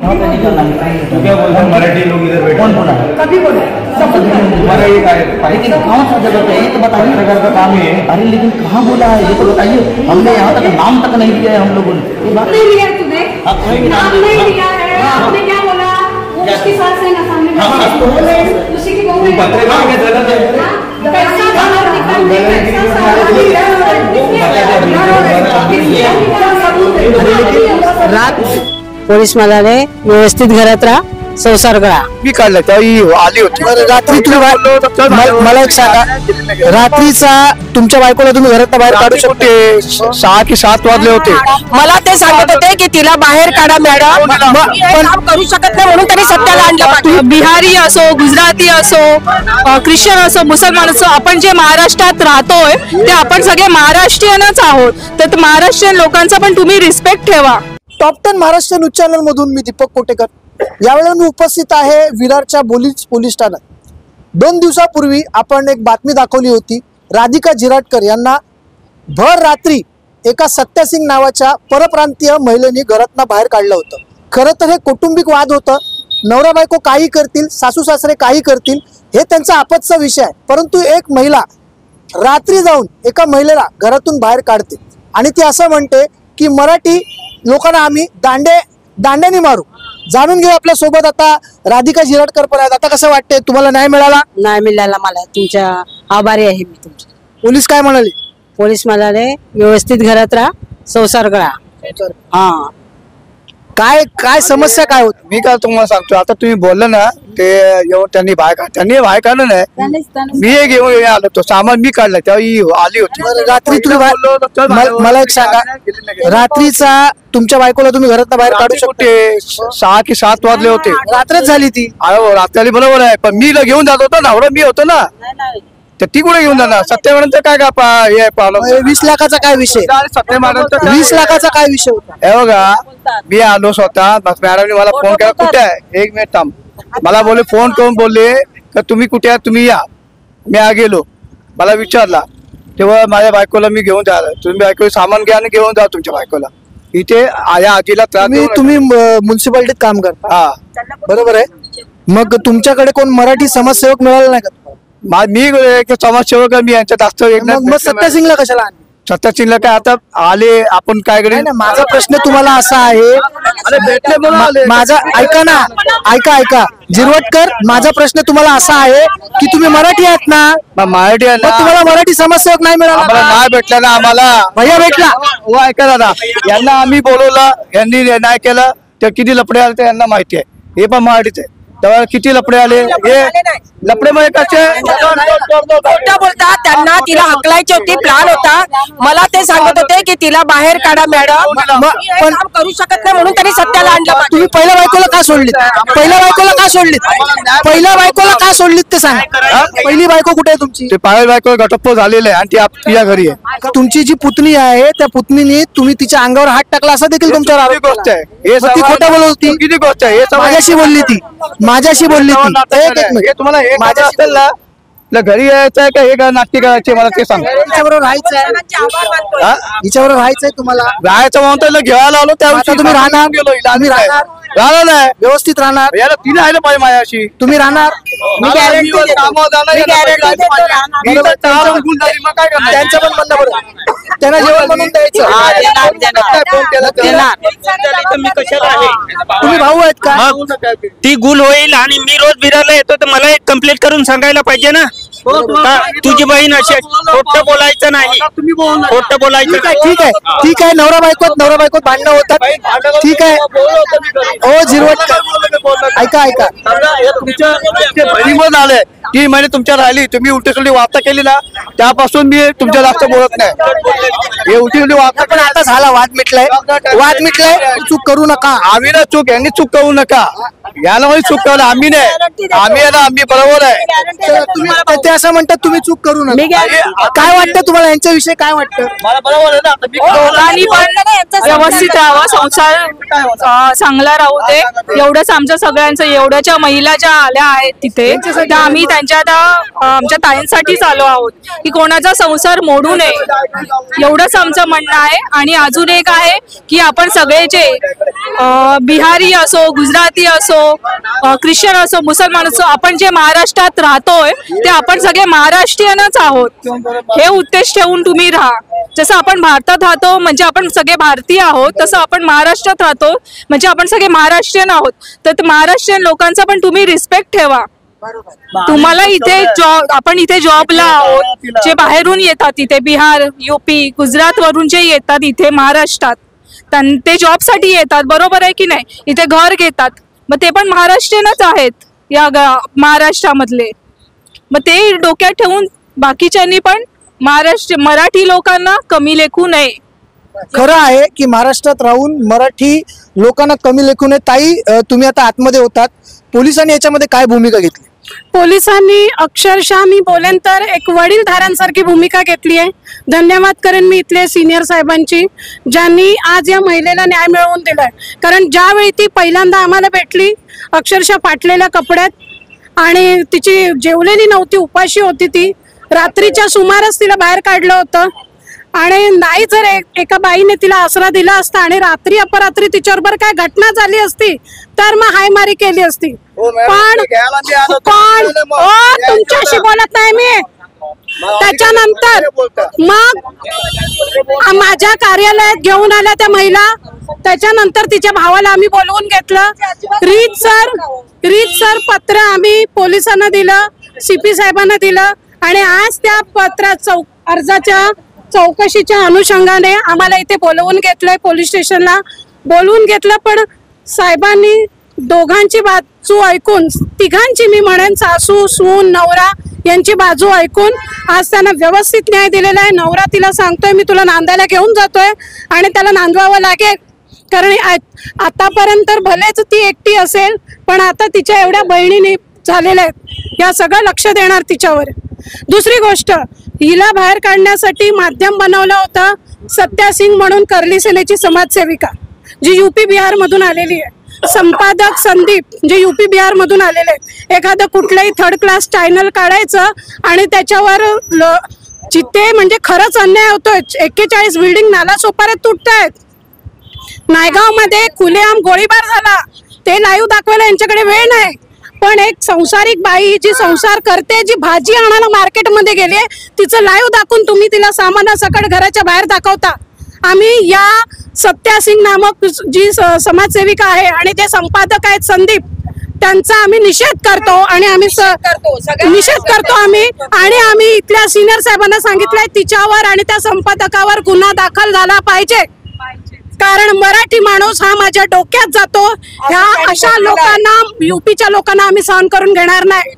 क्या बोलते हैं मराठी लोग इधर बैठे? कौन बोला? कभी बोला हमारा ये लेकिन कौन सा जगह पे ये तो बताइए। प्रकार का काम ही है। अरे लेकिन कहाँ बोला है ये तो बताइए। हमने यहाँ तक नाम तक नहीं दिया है हम लोगों ने। ये बात नहीं लिया तूने, नाम नहीं लिया है। आपने क्या बोला? वो उसके साथ से ना सामने में उसी की बहू है। पत्रकार के गलत है। पैसा बाहर निकालने रात पोलीस मला व्यवस्थित घरात राहा, संसार करा. मी काढलं तेव्हा आली होती. रात्री तुम्ही मला एक सांगा, रात्रीचा तुमच्या बायकोला तुम्ही घरात बाहेर काढू शकते? 6 की 7 वाजले होते. मला ते सांगत होते की तिला बाहेर काढा मॅडम, पण करू शकत नाही म्हणून त्यांनी सत्याला आणलं. बिहारी असो, गुजराती असो, ख्रिश्चन असो, मुसलमान असो, आपण जे महाराष्ट्रात राहतोय ते आपण सगळे महाराष्ट्रीयनच आहोत. तर महाराष्ट्रीयन लोकांचा पण तुम्ही रिस्पेक्ट ठेवा. टॉप 10 महाराष्ट्र न्यूज चॅनल मधून मी दीपक कोटेकर. यावेळेला मी उपस्थित आहे विरारच्या पोलीस ठाण्यात. 2 दिवसापूर्वी आपण एक बातमी दाखवली होती. राधिका जिराटकर यांना भर रात्री एका सत्यासिंग नावाच्या परप्रांतीय महिलेने घरातनं बाहेर काढलं होतं. खरं तर हे कौटुंबिक वाद होतं. नवरा बायको काही करतील, सासू सासरे काही करतील, हे त्यांचा आपत्तीचा विषय आहे. परंतु एक महिला रात्री जाऊन एका महिलेला घरातून बाहेर काढते आणि ती असं म्हणते की मराठी लोकांना आम्ही दांड्याने मारू. जाणून घेऊ आपल्या सोबत आता राधिका जिराटकर पण आहेत. आता कसं वाटतंय तुम्हाला? न्याय मिळाला? नाही मिळाला मला. तुमच्या आभारी आहे मी तुमचे. पोलीस काय म्हणाले? पोलीस म्हणाले व्यवस्थित घरात राहा, संसार करा. हा, काय समस्या काय होत? मी काय तुम्हाला सांगतो, आता तुम्ही बोललं ना ते येऊन त्यांनी बाहेर काढलं नाही. मी हे घेऊन आलो, तो सामान मी काढलं तेव्हा आली होती. रात्री तुम्ही मला एक सांगा, रात्रीचा तुमच्या बायकोला तुम्ही घरात बाहेर काढू शकते? 6 की 7 वाजले होते. रात्रच झाली ती. रात्री बरोबर आहे, पण मी घेऊन जात होतो नवरा मी होतो ना, तर ती कुठे घेऊन जाणार? सत्यवानांचं काय हे पाहिलं. 20 लाखाचा काय विषय? 20 लाखाचा काय विषय होता? हे बघा, मी आलो स्वतः. मॅडमने मला फोन केला, कुठे आहे? 1 मिनिट थांब. मला बोलले, फोन करून बोलले तर तुम्ही कुठे आहात, तुम्ही या. मी गेलो, मला विचारला तेव्हा माझ्या बायकोला मी घेऊन जायला. तुम्ही बायको सामान घ्या आणि घेऊन जा तुमच्या बायकोला. इथे या आजीला तुम्ही म्युन्सिपालिटीत काम करता? हा, बरोबर आहे. मग तुमच्याकडे कोण मराठी समाजसेवक मिळाला नाही का? मी एक समाजसेवक, मी यांच्यात असतो. मग सत्यासिंगला कशाला आणले? सत्यासिंगला काय आता आले, आपण काय करेल? माझा प्रश्न तुम्हाला असा आहे, माझा ऐका ना, ऐका जिरवटकर, माझा प्रश्न तुम्हाला असा आहे की तुम्ही मराठी आहात ना? मराठी आहे ना. तुम्हाला मराठी समाजसेवक नाही मिळाला? नाही भेटला ना आम्हाला. भैया भेटला? हो, ऐका दादा, यांना आम्ही बोलवलं, यांनी नाही केलं. तर किती लपडे आले ते यांना माहिती आहे. हे पण मराठीच आहे. तेव्हा किती लपडे आले, हे लपडे मध्ये कसे खोटं बोलतात. त्यांना तिला हकलायची होती, प्लॅन होता. मला ते सांगत होते की तिला बाहेर काढा मॅडम, पण करू शकत नाही म्हणून त्यांनी सत्याला आणलं. तुम्ही पहिल्या बायकोला का सोडलीत? पहिल्या बायकोला का सोडलीत ते सांगा. पहिली बायको कुठे आहे तुमची? ते पहिल्या बायको घटस्फोट झालेले आहे आणि ती तिच्या घरी आहे. तुमची जी पुतणी आहे त्या पुतणीने तुम्ही तिच्या अंगावर हात टाकला असं देखील तुमच्यावर आरोप गोष्ट आहे. ती खोटं बोलत होती? किती गोष्ट आहे? माझ्याशी बोलली ती. तुम्हाला हे माझ्या असेल ना, घरी यायचं आहे का हे नाट्य करायचे मला ते सांगा. हिच्याबरोबर राहायचंय तुम्हाला? राहायचं म्हणतो, घ्यायला आलो त्यावेळी तुम्ही राहणार? राहणार नाही, व्यवस्थित राहणार? याला तिने आहे ना पाहिजे माझ्याशी. तुम्ही राहणार? त्यांचं पण म्हणणं बरोबर. त्यांना जेवण बनवून द्यायचं. तुम्ही भाऊ आहेत का? ती गुल होईल आणि मी रोज विरारला येतो तर मला एक कंप्लीट करून सांगायला पाहिजे ना. तुझी बहीण अशी खोटं बोलायचं नाही, खोटं बोलायचं. ठीक आहे. नवरा बायकोत भांडणं होतात. ठीक आहे. ओ जिरवटकर, ऐका तुमच्या बहिणीमध्ये आले की म्हणजे तुमच्या राहिली, तुम्ही उलटी सुलटी वार्ता केली ना, त्यापासून मी तुमच्या जास्त बोलत नाही. हे उलटी सुलटी वार्ता पण आता झाला, वाद मिटलाय. चूक करू नका. आम्ही ना चूक, यांनी चूक करू नका. याला म्हणजे चूक करू आम्ही नाही, आम्ही आहे ना, आम्ही बरोबर आहे. तर तुम्ही ते असं म्हणतात तुम्ही चूक करू नका. काय वाटतं तुम्हाला यांच्याविषयी काय वाटतं? मला बरोबर आहे ना. दोघांनी पण व्यवस्थित राहावं, संसार चांगला राहू दे, एवढंच आमच्या सगळ्यांचं. एवढ्याच्या महिला ज्या आल्या आहेत तिथे, त्या आम्ही त्यांच्या आमच्या ताईंसाठीच आलो आहोत की कोणाचा संसार मोडू नये, एवढंच आमचं म्हणणं आहे. आणि अजून एक आहे की आपण सगळे जे बिहारी असो, गुजराती असो, ख्रिश्चन असो, मुसलमान असो, आपण जे महाराष्ट्रात राहतोय ते आपण सगळे महाराष्ट्रीयनच आहोत. हे उद्देश ठेवून तुम्ही राहा. जसं आपण भारतात राहतो म्हणजे आपण सगळे भारतीय आहोत, तसं आपण महाराष्ट्रात राहतो म्हणजे आपण सगळे महाराष्ट्रीयन आहोत. तर महाराष्ट्रीयन लोकांचा पण तुम्ही रिस्पेक्ट ठेवा. तुम्हाला इथे आपण इथे जॉबला आहोत, जे बाहेरून येतात इथे बिहार, युपी, गुजरात वरून जे येतात इथे महाराष्ट्रात, ते जॉबसाठी येतात, बरोबर आहे की नाही? इथे घर घेतात, मग ते पण महाराष्ट्रीयनच आहेत या महाराष्ट्रामधले. मग ते डोक्यात ठेवून बाकीच्यांनी पण मराठी लोकांना कमी लेखू नये. खरं आहे की महाराष्ट्रात राहून मराठी लोकांना कमी लेखू नये. ताई, तुम्ही आता आतमध्ये होतात, पोलिसांनी याच्यामध्ये काय भूमिका घेतली? पोलिसांनी अक्षरशः मी बोलेन तर एक वडीलधाऱ्यांसारखी भूमिका घेतली आहे. धन्यवाद करेन मी इथले सिनियर साहेबांची, ज्यांनी आज या महिलेला न्याय मिळवून दिलाय. कारण ज्यावेळी ती पहिल्यांदा आम्हाला भेटली, अक्षरशः फाटलेल्या कपड्यात आणि तिची जेवलेली नव्हती, उपाशी होती ती. रात्रीच्या सुमारास तिला बाहेर काढलं होतं आणि नाही जर एका बाईने तिला आसरा दिला असता आणि रात्री अपरात्री तिच्याबरोबर काय घटना झाली असती तर मग हायमारी केली असती. पण तुमच्याशी बोलत नाही मी. त्याच्यानंतर मग माझ्या कार्यालयात घेऊन आल्या त्या महिला. त्याच्यानंतर तिच्या भावाला आम्ही बोलवून घेतलं. रीतसर पत्र आम्ही पोलिसांना दिलं, CP साहेबांना दिलं आणि आज त्या पत्रात अर्जाच्या चौकशीच्या अनुषंगाने आम्हाला इथे बोलवून घेतलंय, पोलीस स्टेशनला बोलवून घेतलं. पण साहेबांनी दोघांची बाजू ऐकून, तिघांची मी म्हणेन, सासू, सून, नवरा यांची बाजू ऐकून आज त्यांना व्यवस्थित न्याय दिलेला आहे. नवरा तिला सांगतोय मी तुला नांदायला घेऊन जातोय आणि त्याला नांदवावं लागेल. कारण आतापर्यंत भलेच ती एकटी असेल, पण आता तिच्या एवढ्या बहिणीने झालेल्या आहेत, या सगळं लक्ष देणार तिच्यावर. दुसरी गोष्ट, हिला बाहेर काढण्यासाठी माध्यम बनवलं होतं सत्या सिंग म्हणून, कर्ली सेनेची समाजसेविका जी UP बिहार मधून आलेली आहे. संपादक संदीप जे UP बिहार मधून आलेले आहेत. एखादं कुठलंही 3rd क्लास चॅनल काढायचं आणि त्याच्यावर जिथे म्हणजे खरंच अन्याय होतोय, 41 बिल्डिंग नालासोपारे तुटतायत. नायगाव मध्ये खुलेआम गोळीबार झाला, ते लाईव्ह दाखवायला यांच्याकडे वेळ नाही. पण एक संसारिक बाई जी संसार करते, जी भाजी आणायला मार्केटमध्ये गेली, तिचं लाईव्ह दाखवून तुम्ही तिला सामानासकट घराच्या बाहेर दाखवता. आम्ही या सत्या सिंग नामक जी समाजसेविका आहे आणि जे संपादक आहेत संदीप, त्यांचा आम्ही निषेध करतो आणि आम्ही निषेध करतो आणि आम्ही इथल्या सिनियर साहेबांना सांगितलंय तिच्यावर आणि त्या संपादकावर गुन्हा दाखल झाला पाहिजे. कारण मराठी माणूस हा माझ्या डोक्यात जातो. ह्या अशा लोकांना, UPच्या लोकांना आम्ही सहन करून घेणार नाही.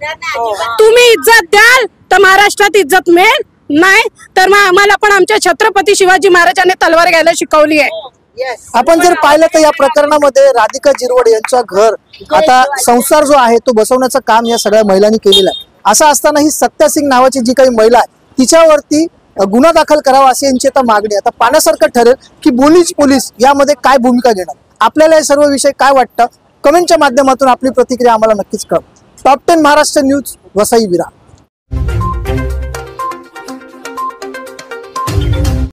तुम्ही इज्जत द्याल तर महाराष्ट्रात इज्जत मिळेल, नाही तर मग आम्हाला पण आमच्या छत्रपती शिवाजी महाराजांनी तलवार घ्यायला शिकवली आहे. आपण जर पाहिलं तर या प्रकरणामध्ये राधिका जिरवड यांचा घर आता संसार जो आहे तो बसवण्याचं काम या सगळ्या महिलांनी केलेलं आहे. असं असताना ही सत्या सिंग नावाची जी काही महिला आहे तिच्यावरती गुन्हा दाखल करावा अशी यांची आता मागणी. आता पाहण्यासारखं ठरेल की पोलीस यामध्ये काय भूमिका घेणार. आपल्याला हे सर्व विषय काय वाटतं, कमेंटच्या माध्यमातून आपली प्रतिक्रिया आम्हाला नक्कीच कळवा. Top 10 Maharashtra news, Vasai Virar.